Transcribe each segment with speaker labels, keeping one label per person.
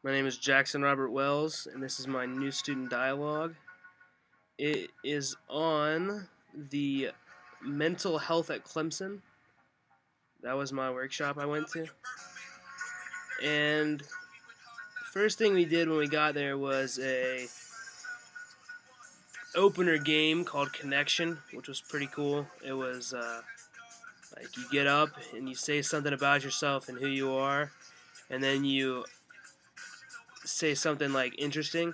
Speaker 1: My name is Jackson Robert Wells, and this is my new student dialogue. It is on the mental health at Clemson. That was my workshop I went to. And first thing we did when we got there was a opener game called Connection, which was pretty cool. It was like you get up and you say something about yourself and who you are, and then you say something like interesting,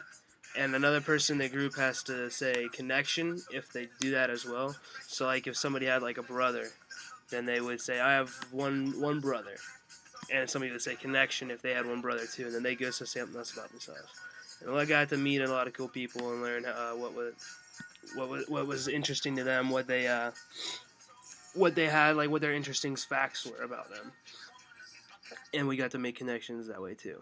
Speaker 1: and another person in the group has to say connection if they do that as well. So like if somebody had like a brother, then they would say I have one brother, and somebody would say connection if they had one brother too, and then they go say something else about themselves. And I got to meet a lot of cool people and learn what was interesting to them, what they had, like what their interesting facts were about them, and we got to make connections that way too.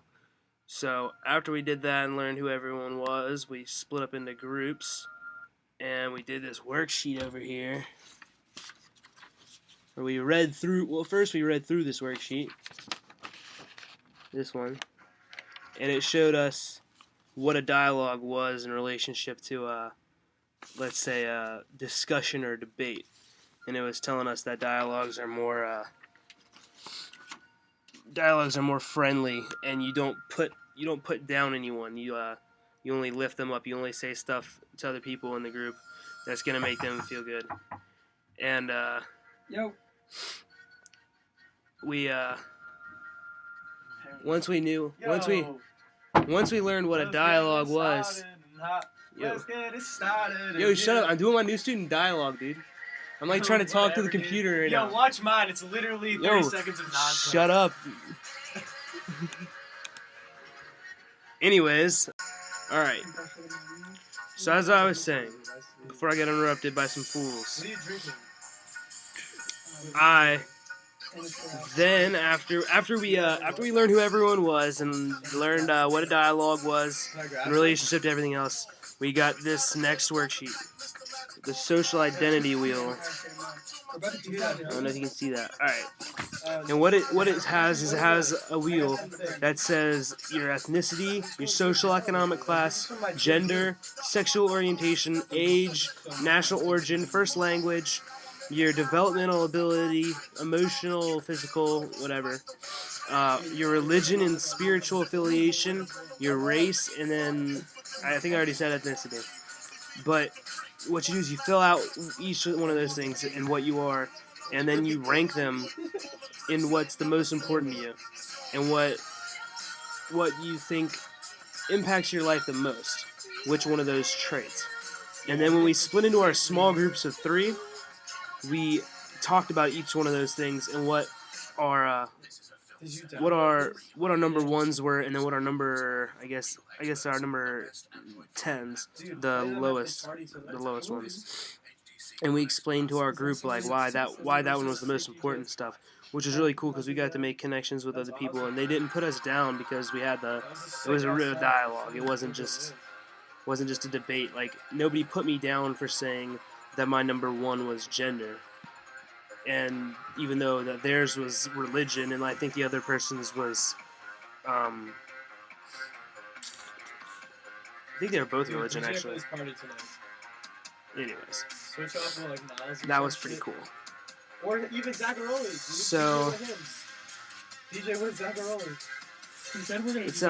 Speaker 1: So after we did that and learned who everyone was, we split up into groups, and we did this worksheet over here where we read through. Well, first we read through this worksheet, this one, and it showed us what a dialogue was in relationship to let's say a discussion or debate, and it was telling us that dialogues are more friendly, and you don't put down anyone. You only lift them up. You only say stuff to other people in the group that's gonna make them feel good. And we once we learned what a dialogue was. Yo, shut up! I'm doing my new student dialogue, dude. I'm like trying to talk to the computer right now.
Speaker 2: Yo, watch mine. It's literally 30 seconds of nonsense.
Speaker 1: Shut up. Anyways, alright. So as I was saying, before I get interrupted by some fools, after we learned who everyone was and learned what a dialogue was in relationship to everything else, we got this next worksheet, the social identity wheel. I don't know if you can see that. Alright. And what it has is it has a wheel that says your ethnicity, your social economic class, gender, sexual orientation, age, national origin, first language, your developmental ability, emotional, physical, whatever, your religion and spiritual affiliation, your race, and then I think I already said ethnicity. But what you do is you fill out each one of those things and what you are, and then you rank them in what's the most important to you and what you think impacts your life the most, which one of those traits. And then when we split into our small groups of 3, we talked about each one of those things and what our number ones were, and then what our number I guess our number 10s, the lowest ones. And we explained to our group like why that one was the most important stuff, which was really cool because we got to make connections with other people, and they didn't put us down because it was a real dialogue. It wasn't just a debate. Like nobody put me down for saying that my number 1 was gender. And even though that theirs was religion, and I think the other person's was, I think they were both religion actually. Anyways, that was pretty cool.
Speaker 2: Or even Zacharoli.
Speaker 1: So,
Speaker 2: DJ with Zacharoli. He said we're gonna.
Speaker 1: It's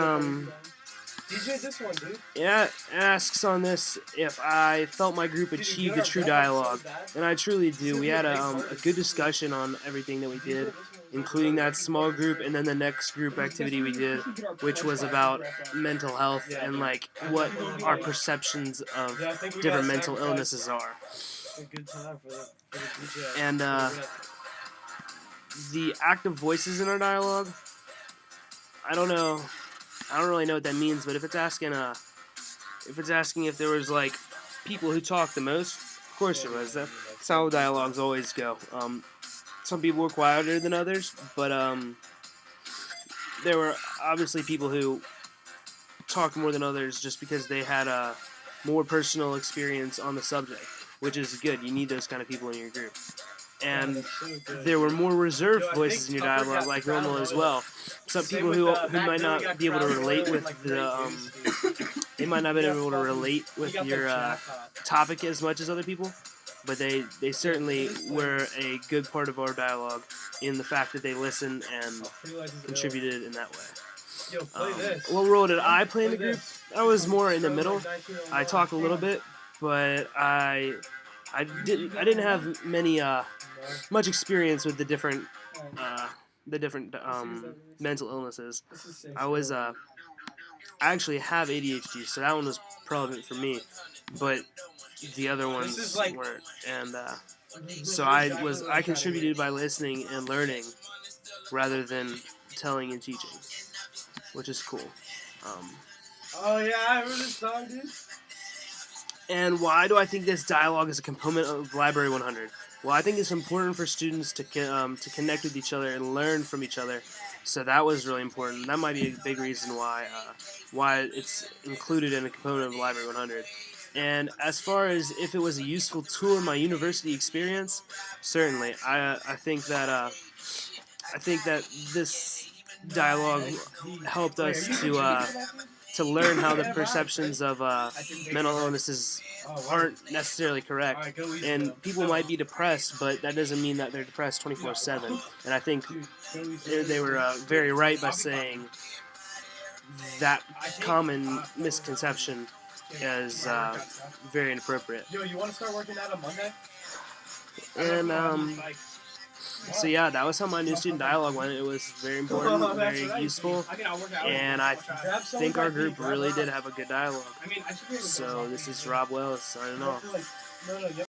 Speaker 2: DJ this one, dude.
Speaker 1: Yeah, asks on this if I felt my group achieved a true dialogue, and I truly do. We had a good discussion on everything that we did, including that small group, and then the next group activity we did, which was about mental health and like what our perceptions of different mental illnesses are. And the active voices in our dialogue, I don't really know what that means, but if it's asking if there was like people who talk the most, of course there was. That's how dialogues always go. Some people were quieter than others, but there were obviously people who talked more than others just because they had a more personal experience on the subject, which is good. You need those kind of people in your group. and
Speaker 2: That's so good.
Speaker 1: there were more reserved
Speaker 2: Yo, I
Speaker 1: voices in
Speaker 2: think
Speaker 1: your
Speaker 2: Tucker
Speaker 1: dialogue
Speaker 2: got
Speaker 1: like
Speaker 2: Crowder
Speaker 1: normal as
Speaker 2: Oil.
Speaker 1: well. Some
Speaker 2: Same
Speaker 1: people
Speaker 2: with
Speaker 1: who
Speaker 2: Matt
Speaker 1: might
Speaker 2: Billy
Speaker 1: not
Speaker 2: got
Speaker 1: be able to
Speaker 2: Crowder
Speaker 1: relate
Speaker 2: Oil
Speaker 1: with
Speaker 2: and, like,
Speaker 1: the
Speaker 2: Great Goose, dude.
Speaker 1: they might not be
Speaker 2: He got
Speaker 1: able to
Speaker 2: fucking-
Speaker 1: relate
Speaker 2: he
Speaker 1: with
Speaker 2: got the
Speaker 1: your
Speaker 2: jackpot.
Speaker 1: topic as much as other people, but they certainly were a good part of our dialogue in the fact that they listened and
Speaker 2: Pretty Lights is ill.
Speaker 1: contributed in that way.
Speaker 2: Yo, play this.
Speaker 1: What role did I play in the
Speaker 2: Play
Speaker 1: group?
Speaker 2: this.
Speaker 1: I was more in the
Speaker 2: Sounds
Speaker 1: middle.
Speaker 2: like 1901.
Speaker 1: I talked a little bit, but I didn't have many much experience with the different mental illnesses.
Speaker 2: This is
Speaker 1: I was I actually have ADHD, so that one was relevant for me, but the other ones
Speaker 2: is like-
Speaker 1: weren't. And so I contributed by listening and learning rather than telling and teaching, which is cool.
Speaker 2: Oh yeah, I remember this song, dude.
Speaker 1: And why do I think this dialogue is a component of Library 100? Well, I think it's important for students to connect with each other and learn from each other. So that was really important. That might be a big reason why it's included in a component of Library 100. And as far as if it was a useful tool in my university experience, certainly. I think that this dialogue helped us to learn how the perceptions of mental illnesses aren't necessarily correct.
Speaker 2: Alright, go easy,
Speaker 1: And
Speaker 2: though.
Speaker 1: people might be depressed, but that doesn't mean that they're depressed 24/7. And I think
Speaker 2: Dude, go easy.
Speaker 1: they were very right by saying that common misconception is very inappropriate.
Speaker 2: Yo, you want to start working out on Monday?
Speaker 1: And so yeah, that was how my new student dialogue went. It was very important, very useful, and I think our group really did have a good dialogue. So this is Rob Wells signing off.
Speaker 2: No,